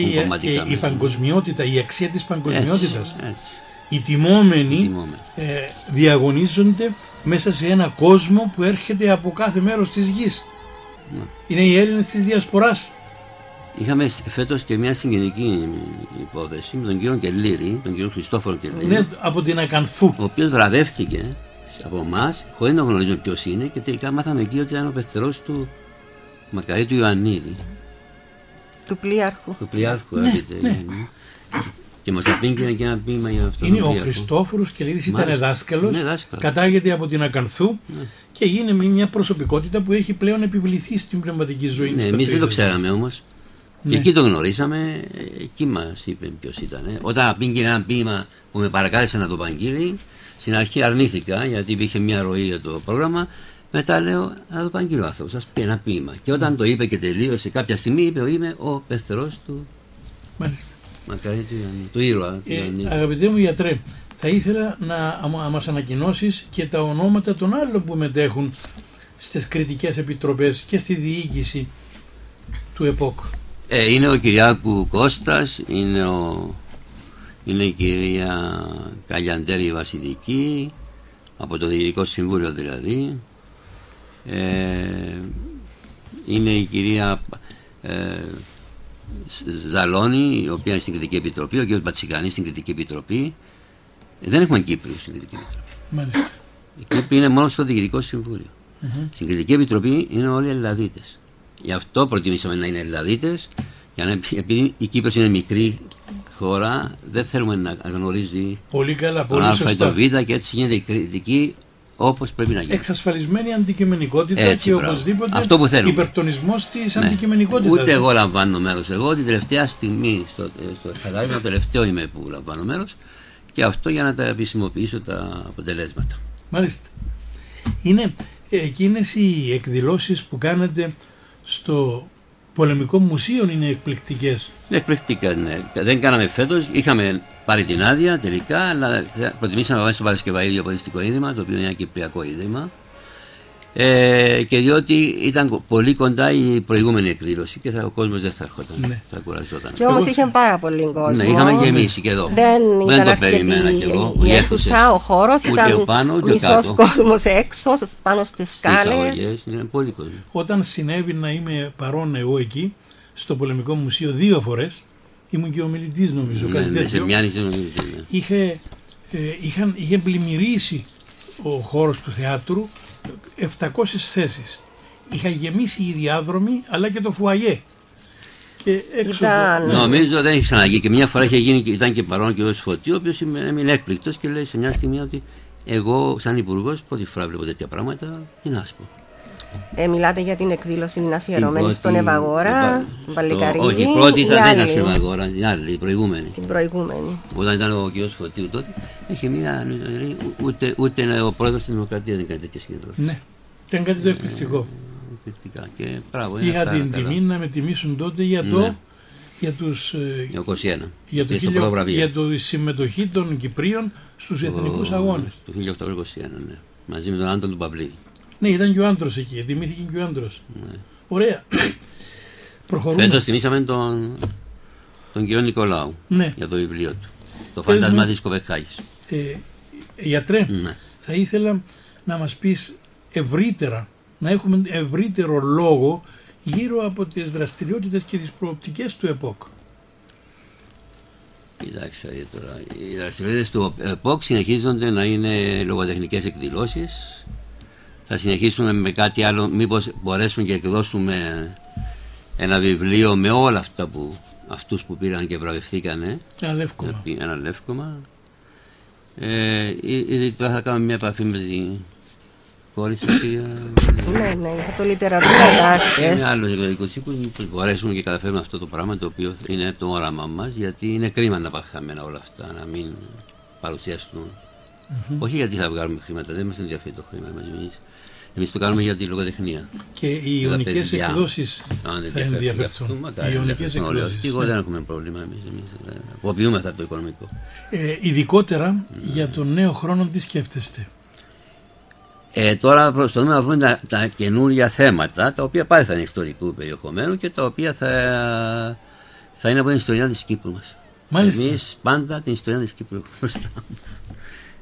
η παγκοσμιότητα, η αξία της παγκοσμιότητας. Οι τιμόμενοι διαγωνίζονται μέσα σε ένα κόσμο που έρχεται από κάθε μέρος της γης. Είναι οι Έλληνες της Διασποράς. Είχαμε φέτος και μια συγκινητική υπόθεση με τον κύριο Κελήρη, τον κύριο Χριστόφορο Κελήρη. Ναι, από την Ακανθού. Ο οποίος βραβεύτηκε από εμάς, χωρίς να γνωρίζουμε ποιος είναι, και τελικά μάθαμε εκεί ότι ήταν ο πεθερός του Μακαρίτου Ιωαννίδη. Του πλοίαρχου. Του πλοίαρχου, ναι. Και μας απήγγεινε και ένα ποίημα για αυτό. Είναι ο Χριστόφορος Κελήρης, ήταν δάσκαλος, κατάγεται από την Ακανθού και είναι μια προσωπικότητα που έχει πλέον επιβληθεί στην πνευματική ζωή της. Εμείς δεν το ξέραμε όμως. Και εκεί το γνωρίσαμε, εκεί μας είπε ποιος ήταν. Όταν απήγγεινε ένα ποίημα που με παρακάλεσε να το παγγείλει, στην αρχή αρνήθηκα γιατί υπήρχε μια ροή για το πρόγραμμα. Μετά λέω να το παγγείλω άνθρωπος, σας πει ένα ποίημα. Και όταν το είπε και τελείωσε, κάποια στιγμή είπε: είμαι ο πεθερός του. Μάλιστα. Μακαρίτου Ιωαννίδη, του ήρωα. Αγαπητέ μου γιατρέ, θα ήθελα να μας ανακοινώσεις και τα ονόματα των άλλων που μετέχουν στις κριτικές επιτροπές και στη διοίκηση του ΕΠΟΚ. Είναι ο Κυριάκου Κώστας, είναι η κυρία Καλιαντέρη Βασιλική, από το Διοικητικό Συμβούλιο δηλαδή. Είναι η κυρία Ζαλώνη, η οποία είναι στην Κριτική Επιτροπή, ο κ. Μπατσικανής στην Κριτική Επιτροπή. Δεν έχουμε Κύπριους στην Κριτική Επιτροπή. Μάλιστα. Η Κύπρη είναι μόνο στο Διοικητικό Συμβούλιο. Στην Κριτική Επιτροπή είναι όλοι Ελλαδίτες. Γι' αυτό προτιμήσαμε να είναι Ελλαδίτες, επειδή η Κύπρος είναι μικρή χώρα, δεν θέλουμε να γνωρίζει πολύ καλά, τον Α ή τον Β, και έτσι γίνεται η κριτική όπως πρέπει να γίνει. Εξασφαλισμένη αντικειμενικότητα έτσι, και οπωσδήποτε υπερτονισμός της αντικειμενικότητας. Ούτε εγώ λαμβάνω μέρος. Εγώ την τελευταία στιγμή στο κατάλληλο, το τελευταίο είμαι που λαμβάνω μέρος, και αυτό για να τα επισημοποιήσω τα αποτελέσματα. Μάλιστα. Είναι εκείνες οι εκδηλώσεις που κάνετε στο Πολεμικό Μουσείο, είναι εκπληκτικές. Εκπληκτικά, ναι. Δεν κάναμε φέτος, είχαμε πάρει την άδεια τελικά, αλλά προτιμήσαμε να πάμε στο Παρασκευαίδιο Πολιτιστικό Ίδρυμα, το οποίο είναι ένα κυπριακό ίδρυμα. Και διότι ήταν πολύ κοντά η προηγούμενη εκδήλωση και ο κόσμος δεν θα έρχονταν. Ναι. Θα κουραζόταν. Και όμως είχε πάρα πολύ κόσμο. Ναι, είχαμε και εμείς και εδώ. Δεν το περιμένα κι εγώ. Η αίθουσα, ο χώρος ήταν μισός κόσμος έξω, πάνω στις σκάλες. Ήταν πολύ κόσμο. Όταν συνέβη να είμαι παρόν εγώ εκεί, στο Πολεμικό Μουσείο 2 φορές, ήμουν και ομιλητής νομίζω. Ναι, σε μια νησί είχε πλημμυρίσει ο χώρος του θεάτρου 700 θέσεις. Είχα γεμίσει οι διάδρομοι αλλά και το φουαγέ. Και έξω νομίζω δεν έχει ξαναγεί. Και μια φορά είχε γίνει, ήταν και παρόν και ο Φωτίου, ο οποίος έμεινε έκπληκτος και λέει σε μια στιγμή ότι εγώ, σαν υπουργός, πρώτη φορά βλέπω τέτοια πράγματα. Τι να σου πω. Μιλάτε για την εκδήλωση την αφιερωμένη στον Ευαγόρα, Βαλικαρίδη. Όχι, η πρώτη δεν ήταν στην Ευαγόρα, την άλλη, η προηγούμενη. Την προηγούμενη. Όταν ήταν ο κ. Φωτίου τότε, είχε μία. Ούτε ο πρόεδρος της Δημοκρατίας δεν κάνει τέτοια συγκέντρωση. Ναι, ήταν κάτι το εκπληκτικό. Είχα την τιμή να με τιμήσουν τότε για το. Για τους 21. Για τη συμμετοχή των Κυπρίων στους εθνικούς αγώνες. Το 1821, ναι. Μαζί με τον Άντων του Παυλίδη. Ναι, ήταν και ο άντρος εκεί, τιμήθηκε και ο άντρος. Ναι. Ωραία. Προχωρούμε. Φέτος τιμήσαμε τον κύριο Νικολάου, ναι, για το βιβλίο του. Το φάντασμα της Κοπεχάγης. Γιατρέ, ναι, θα ήθελα να μας πεις ευρύτερα, να έχουμε ευρύτερο λόγο γύρω από τις δραστηριότητες και τις προοπτικές του ΕΠΟΚ. Κοιτάξτε τώρα, οι δραστηριότητες του ΕΠΟΚ συνεχίζονται να είναι λογοτεχνικές εκδηλώσεις. Θα συνεχίσουμε με κάτι άλλο, μήπως μπορέσουμε και εκδώσουμε ένα βιβλίο με όλα αυτά αυτούς που πήραν και βραβευθήκανε. Ένα λεύκομα. Ένα λεύκομα. Ήδη τώρα θα κάνουμε μια επαφή με την κόρη σας, κυρία. Ναι, για το λιτερατούρα δάχτες. Είναι άλλος εκδοτικός οίκος, μήπως μπορέσουμε και καταφέρουμε αυτό το πράγμα, το οποίο είναι το όραμά μας, γιατί είναι κρίμα να πάνε χαμένα όλα αυτά, να μην παρουσιαστούν. Όχι γιατί θα βγάλουμε χρήματα, δεν μας ενδιαφέρει το χρήμα εμείς το κάνουμε για τη λογοτεχνία. Και οι ιωνικές εκδόσεις θα ενδιαφερθούν. Εγώ δεν έχουμε πρόβλημα εμείς. Αποποιούμεθα το οικονομικό. Ειδικότερα για τον νέο χρόνο τι σκέφτεστε? Τώρα προσπαθούμε να βρούμε τα καινούργια θέματα, τα οποία πάλι θα είναι ιστορικού περιεχομένου και τα οποία θα είναι από την ιστορία της Κύπρου μας. Μάλιστα. Εμείς πάντα την ιστορία της Κύπρου μπροστά μας.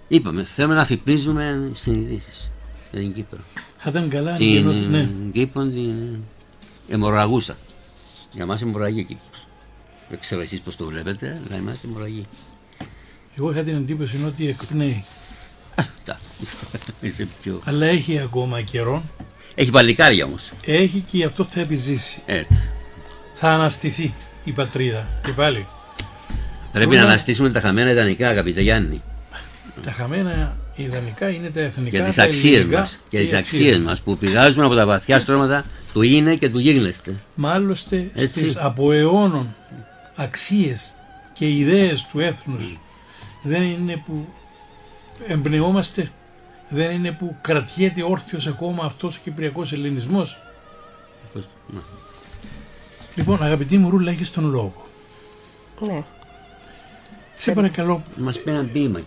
Είπαμε, θέλουμε να αφυπνίζουμε συνειδήσεις για την Κύπρο. Θα ήταν καλά την Κύπρο την αιμορραγούσα. Για μας αιμορραγεί η Κύπρος. Δεν ξέρω εσείς πώς το βλέπετε, αλλά εμάς αιμορραγεί. Εγώ είχα την εντύπωση ότι εκπνέει. Αλλά έχει ακόμα καιρό. Έχει παλικάρια όμως. Έχει και γι' αυτό θα επιζήσει. Έτσι. Θα αναστηθεί η πατρίδα. Και πάλι. Πρέπει να αναστήσουμε τα χαμένα ιδανικά, αγαπητέ Γιάννη. Τα χαμένα ιδανικά είναι τα εθνικά. Και τις αξίες μας. Και τις αξίες μας που πηγάζουν από τα βαθιά στρώματα του είναι και του γίγνεσθε. Μα άλλωστε στις από αιώνων αξίες και ιδέες του έθνους δεν είναι που εμπνεόμαστε, δεν είναι που κρατιέται όρθιος ακόμα αυτός ο κυπριακός ελληνισμός. Λοιπόν, αγαπητή μου Ρούλα, έχεις τον λόγο. Ναι. Σε παρακαλώ. Μας πει ένα ποίημα.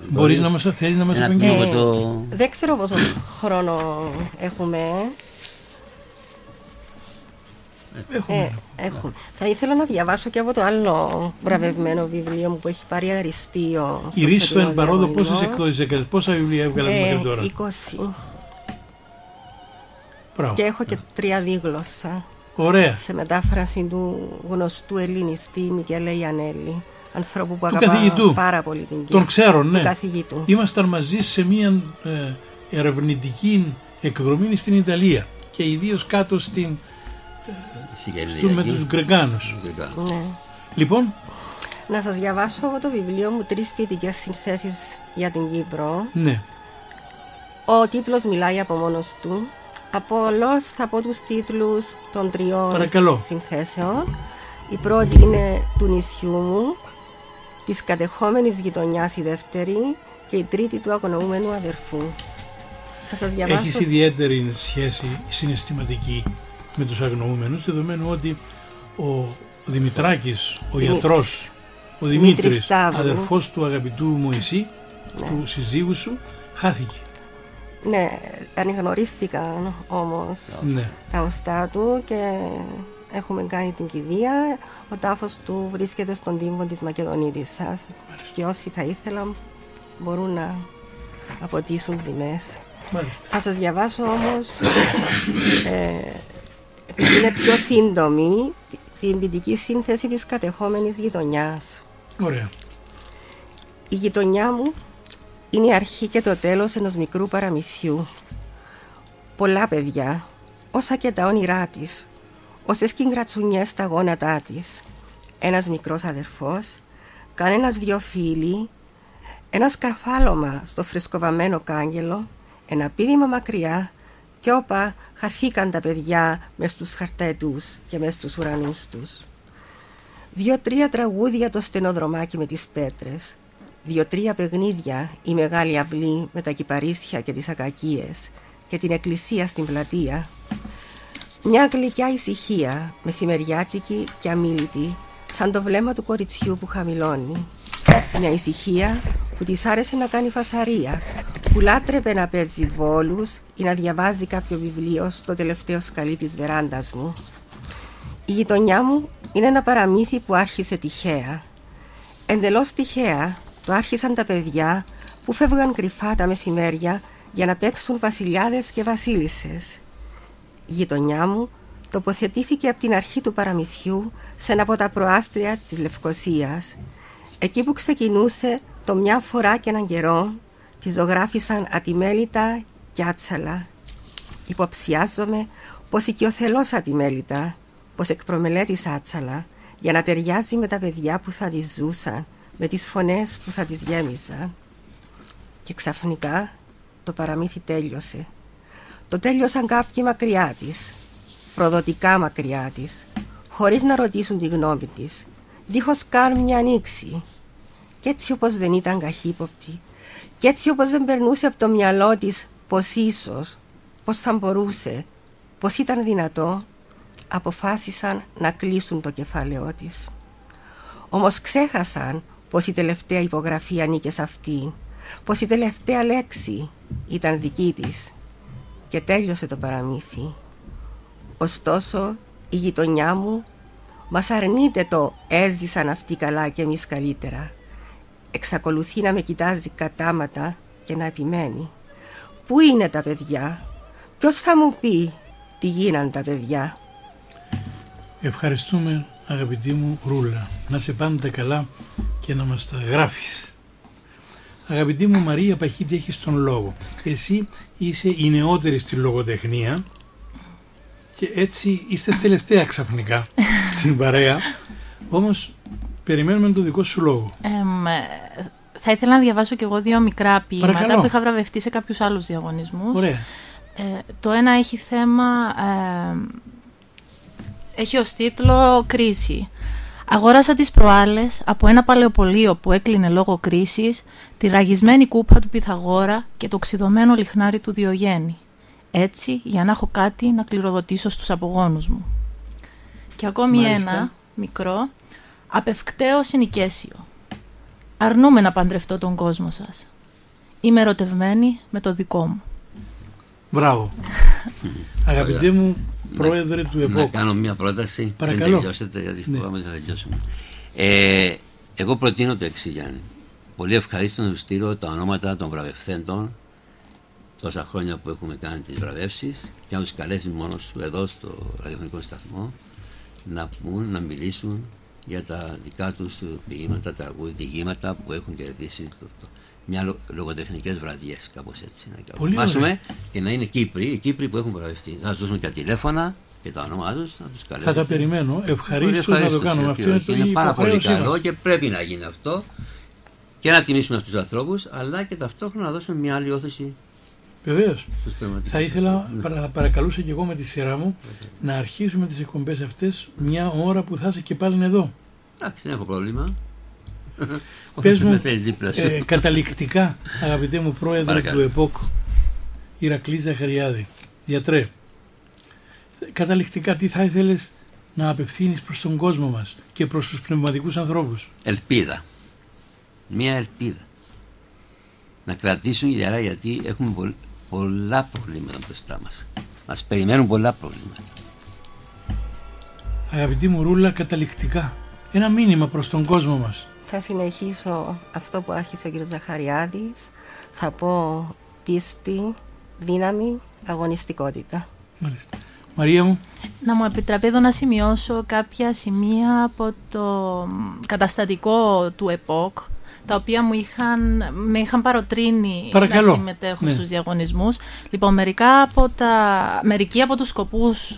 Μπορείς να μας απαγγείλεις? Δεν ξέρω πόσο χρόνο έχουμε. Έχουμε. Θα ήθελα να διαβάσω και από το άλλο βραβευμένο βιβλίο μου που έχει πάρει αριστείο. Η Ρίστο εν παρόδο πόσες εκδόσεις έκανες, πόσα βιβλία έβγαλε μέχρι τώρα? 20. Μπράβο. Και έχω και 3 δίγλωσσα. Ωραία. Σε μετάφραση του γνωστού ελληνιστή Μικέλε Ιαννέλη, ανθρώπου που αγαπά πάρα πολύ την Κύπρο. Τον ξέρω, ναι. Του καθηγητού. Ήμασταν μαζί σε μια ερευνητική εκδρομή στην Ιταλία και ιδίως κάτω με τους Γκρεκάνους. Ναι. Λοιπόν, να σας διαβάσω από το βιβλίο μου 3 ποιητικές συνθέσεις για την Κύπρο. Ναι. Ο τίτλος μιλάει από μόνος του. Απλώς θα πω τους τίτλους των 3 συνθέσεων. Η πρώτη είναι του νησιού μου, της κατεχόμενης γειτονιάς η δεύτερη και η τρίτη του αγνοούμενου αδερφού. Θα σας διαβάσω. Έχεις ιδιαίτερη σχέση συναισθηματική με τους αγνοούμενους, δεδομένου ότι ο Δημητράκης, ο ιατρός, ο Δημήτρης, αδερφός του αγαπητού Μωυσή, του συζύγου σου, χάθηκε. Ναι, αναγνωρίστηκαν όμως τα οστά του και έχουμε κάνει την κηδεία. Ο τάφος του βρίσκεται στον τύμβο της Μακεδονίτισσας και όσοι θα ήθελαν μπορούν να αποτίσουν τιμές. Θα σας διαβάσω όμως, επειδή είναι πιο σύντομη, την ποιητική σύνθεση της κατεχόμενης γειτονιάς. Ωραία. Η γειτονιά μου είναι η αρχή και το τέλος ενός μικρού παραμυθιού. Πολλά παιδιά, όσα και τα όνειρά της, όσες κιγκρατσουνιές στα γόνατά της, ένας μικρός αδερφός, κανένας 2 φίλοι, ένα σκαρφάλωμα στο φρεσκοβαμμένο κάγκελο, ένα πήδημα μακριά κι όπα χαθήκαν τα παιδιά μες στους χαρτέτους και μες στους ουρανούς τους. 2-3 τραγούδια το στενοδρομάκι με τις πέτρες, 2-3 παιχνίδια η μεγάλη αυλή με τα κυπαρίσια και τις ακακίες και την εκκλησία στην πλατεία. Μια γλυκιά ησυχία, μεσημεριάτικη και αμίλητη, σαν το βλέμμα του κοριτσιού που χαμηλώνει. Μια ησυχία που της άρεσε να κάνει φασαρία, που λάτρεπε να παίζει βόλους ή να διαβάζει κάποιο βιβλίο στο τελευταίο σκαλί της βεράντας μου. Η γειτονιά μου είναι ένα παραμύθι που άρχισε τυχαία. Εντελώς τυχαία το άρχισαν τα παιδιά που φεύγαν κρυφά τα μεσημέρια για να παίξουν βασιλιάδες και βασίλισσες. Η γειτονιά μου τοποθετήθηκε από την αρχή του παραμυθιού σε ένα από τα προάστια της Λευκωσίας. Εκεί που ξεκινούσε το μια φορά και έναν καιρό, τη ζωγράφισαν ατιμέλητα και άτσαλα. Υποψιάζομαι πως οικειοθελώς ατιμέλητα, πως εκ προμελέτης άτσαλα, για να ταιριάζει με τα παιδιά που θα τη ζούσαν, με τις φωνές που θα τις γέμιζαν. Και ξαφνικά το παραμύθι τέλειωσε. Το τέλειωσαν κάποιοι μακριά της, προδοτικά μακριά της, χωρίς να ρωτήσουν τη γνώμη της, δίχως καν μια ανοίξη. Κι έτσι όπως δεν ήταν καχύποπτη, κι έτσι όπως δεν περνούσε από το μυαλό της πως ίσως, πως θα μπορούσε, πως ήταν δυνατό, αποφάσισαν να κλείσουν το κεφάλαιό της. Όμως ξέχασαν πως η τελευταία υπογραφή ανήκε σε αυτήν, πως η τελευταία λέξη ήταν δική της, και τέλειωσε το παραμύθι. Ωστόσο η γειτονιά μου μας αρνείται το «έζησαν αυτοί καλά και εμείς καλύτερα». Εξακολουθεί να με κοιτάζει κατάματα και να επιμένει. Πού είναι τα παιδιά? Ποιος θα μου πει τι γίναν τα παιδιά? Ευχαριστούμε, αγαπητή μου Ρούλα. Να σε πάντα καλά και να μας τα γράφεις. Αγαπητή μου Μαρία Παχίτη, έχεις τον λόγο. Εσύ είσαι η νεότερη στη λογοτεχνία και έτσι ήρθες τελευταία ξαφνικά στην παρέα. Όμως περιμένουμε το δικό σου λόγο. Θα ήθελα να διαβάσω κι εγώ 2 μικρά ποίηματα. Παρακαλώ. Που είχα βραβευτεί σε κάποιους άλλους διαγωνισμούς. Ωραία. Το ένα έχει θέμα, έχει ως τίτλο «Κρίση». Αγόρασα τις προάλλες από ένα παλαιοπωλείο που έκλεινε λόγω κρίσης τη ραγισμένη κούπα του Πυθαγόρα και το ξιδωμένο λιχνάρι του Διογέννη. Έτσι, για να έχω κάτι να κληροδοτήσω στους απογόνους μου. Και ακόμη Μάλιστα. ένα μικρό, απευκταίο συνοικέσιο. Αρνούμαι να παντρευτώ τον κόσμο σας. Είμαι ερωτευμένη με το δικό μου. Μπράβο. Αγαπητέ μου πρόεδρε του ΕΠΟΚ. Να κάνω μια πρόταση. Παρακαλώ. Πριν τελειώσετε, γιατί φοβάμαι θα τελειώσουμε. Εγώ προτείνω το εξής, Γιάννη. Πολύ ευχαρίστω να του στείλω τα ονόματα των βραβευθέντων τόσα χρόνια που έχουμε κάνει τις βραβεύσεις και να τους καλέσει μόνος σου εδώ στο ραδιοφωνικό σταθμό να πούν, να μιλήσουν για τα δικά τους ποίηματα, τα διηγήματα που έχουν κερδίσει μια λογοτεχνικές βραδιές, κάπως έτσι. Να αποφάσουμε και να είναι Κύπροι, οι Κύπροι που έχουν βραβευτεί. Θα τους δώσουμε και τα τηλέφωνα και τα όνομά τους, να τους καλέσουμε. Θα τα περιμένω. Ευχαρίστως να το κάνουμε. Αυτό είναι πάρα πολύ καλό μας. και πρέπει να γίνει αυτό και να τιμήσουμε αυτούς τους ανθρώπους, αλλά και ταυτόχρονα να δώσουμε μια άλλη όθηση. Βεβαίως. Θα ήθελα, παρακαλούσα και εγώ με τη σειρά μου, να αρχίσουμε τις εκπομπές αυτές μια ώρα που θα είσαι και πάλι εδώ. Εντάξει, δεν έχω πρόβλημα. Πες μου, καταληκτικά, αγαπητέ μου πρόεδρε του ΕΠΟΚ, Ηρακλή Ζαχαριάδη, γιατρέ, καταληκτικά τι θα ήθελες να απευθύνεις προς τον κόσμο μας και προς τους πνευματικούς ανθρώπους? Ελπίδα. Μια ελπίδα. Να κρατήσουν γερά, γιατί έχουμε πολλά προβλήματα μπροστά μας. Μας περιμένουν πολλά προβλήματα. Αγαπητή μου Ρούλα, καταληκτικά, ένα μήνυμα προς τον κόσμο μας. Θα συνεχίσω αυτό που άρχισε ο κ. Ζαχαριάδης. Θα πω πίστη, δύναμη, αγωνιστικότητα. Μάλιστα. Μαρία μου. Να μου επιτραπεί εδώ να σημειώσω κάποια σημεία από το καταστατικό του ΕΠΟΚ, τα οποία με είχαν παροτρύνει να συμμετέχω στους διαγωνισμούς. Λοιπόν, μερικοί από τους σκοπούς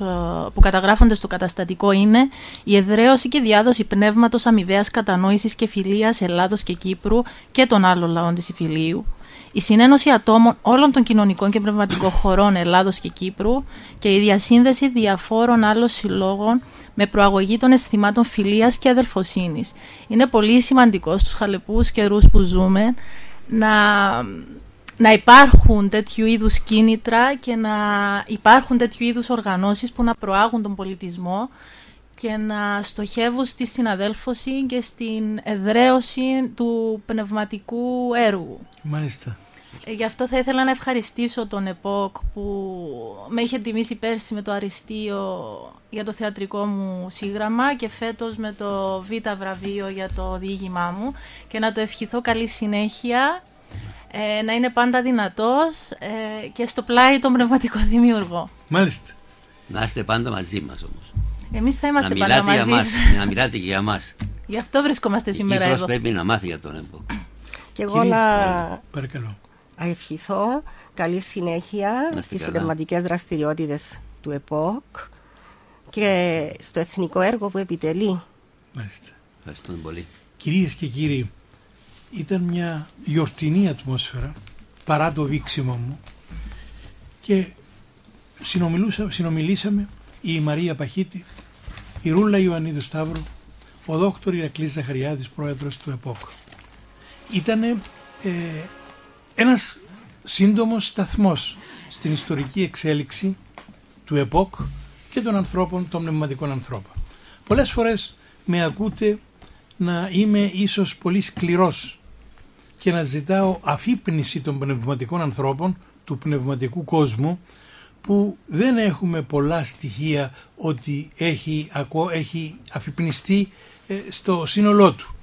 που καταγράφονται στο καταστατικό είναι η εδραίωση και διάδοση πνεύματος αμοιβαίας κατανόησης και φιλίας Ελλάδος και Κύπρου και των άλλων λαών της Ιφιλίου, η συνένωση ατόμων όλων των κοινωνικών και πνευματικών χωρών Ελλάδος και Κύπρου και η διασύνδεση διαφόρων άλλων συλλόγων με προαγωγή των αισθημάτων φιλίας και αδελφοσύνης. Είναι πολύ σημαντικό στους χαλεπούς καιρούς που ζούμε να υπάρχουν τέτοιου είδους κίνητρα και να υπάρχουν τέτοιου είδους οργανώσεις που να προάγουν τον πολιτισμό και να στοχεύουν στη συναδέλφωση και στην εδραίωση του πνευματικού έργου. Μάλιστα. Γι' αυτό θα ήθελα να ευχαριστήσω τον ΕΠΟΚ που με είχε τιμήσει πέρσι με το αριστείο για το θεατρικό μου σύγγραμμα και φέτος με το Β' βραβείο για το διήγημά μου, και να το ευχηθώ καλή συνέχεια, να είναι πάντα δυνατός και στο πλάι τον πνευματικό δημιουργό. Μάλιστα. Να είστε πάντα μαζί μας όμως. Εμείς θα είμαστε πάντα μαζί σας. Να μιλάτε και για μας. Γι' αυτό βρισκόμαστε σήμερα εδώ. Πρέπει να μάθει για τον ΕΠΟΚ. Και εγώ παρακαλώ. ευχηθώ καλή συνέχεια στις πνευματικές δραστηριότητες του ΕΠΟΚ και στο εθνικό έργο που επιτελεί. Μάλιστα. Ευχαριστούμε πολύ. Κυρίες και κύριοι, ήταν μια γιορτινή ατμόσφαιρα παρά το βήξιμο μου και συνομιλήσαμε η Μαρία Παχίτη, η Ρούλα Ιωαννίδου Σταύρου, ο δόκτωρ Ηρακλής Ζαχαριάδης, πρόεδρος του ΕΠΟΚ. Ήτανε ένας σύντομος σταθμός στην ιστορική εξέλιξη του ΕΠΟΚ και των ανθρώπων, των πνευματικών ανθρώπων. Πολλές φορές με ακούτε να είμαι ίσως πολύ σκληρός και να ζητάω αφύπνιση των πνευματικών ανθρώπων, του πνευματικού κόσμου, που δεν έχουμε πολλά στοιχεία ότι έχει αφυπνιστεί στο σύνολό του.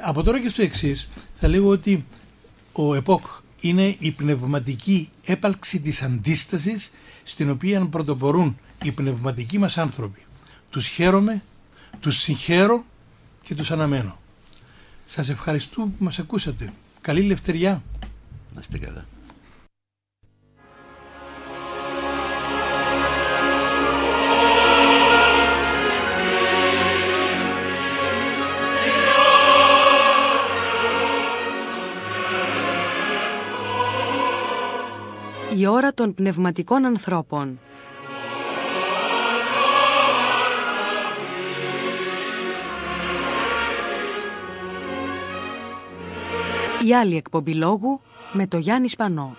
Από τώρα και στο εξής θα λέγω ότι ο ΕΠΟΚ είναι η πνευματική έπαλξη της αντίστασης στην οποία πρωτοπορούν οι πνευματικοί μας άνθρωποι. Τους χαίρομαι, τους συγχαίρω και τους αναμένω. Σας ευχαριστώ που μας ακούσατε. Καλή λευτεριά. Να είστε καλά. Η ώρα των πνευματικών ανθρώπων. Η άλλη εκπομπή λόγου με το Γιάννη Σπανό.